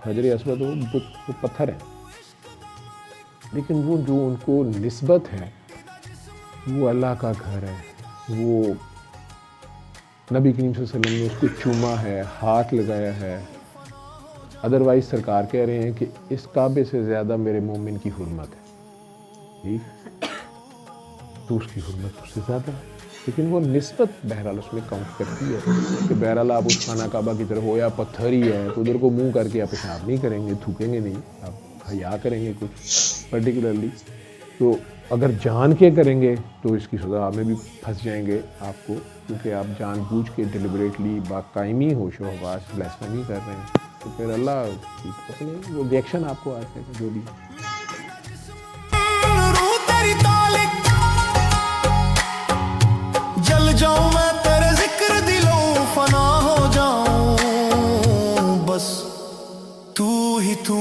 हजर असवद वो पत्थर है, लेकिन वो जो उनको निस्बत है वो अल्लाह का घर है। वो नबी करीम सल्लल्लाहु अलैहि वसल्लम ने उसको चूमा है, हाथ लगाया है। अदरवाइज़ सरकार कह रहे हैं कि इस काबे से ज़्यादा मेरे मोमिन की हुर्मत है, ठीक, तो उसकी हुर्मत उससे ज़्यादा है। लेकिन वो निस्बत बहरहाल उसमें काउंट करती है कि बहरहाल आप उस खाना काबा की तरफ हो या पत्थर ही है तो उधर को मुंह करके आप पेशाब नहीं करेंगे, थूकेंगे नहीं, आप हया करेंगे कुछ पर्टिकुलरली। तो अगर जान के करेंगे तो इसकी सज़ा में भी फंस जाएंगे आपको, क्योंकि आप जानबूझ के डिलिबरेटली बाकायमी होशो हवास ब्लास्फेमी कर रहे हैं। तो फिर अल्लाह अपने वो रिएक्शन आपको आ जाएगा जो भी। जल जाऊं मैं तेरे जिक्र दिलों फना हो जाऊं, बस तू ही तू।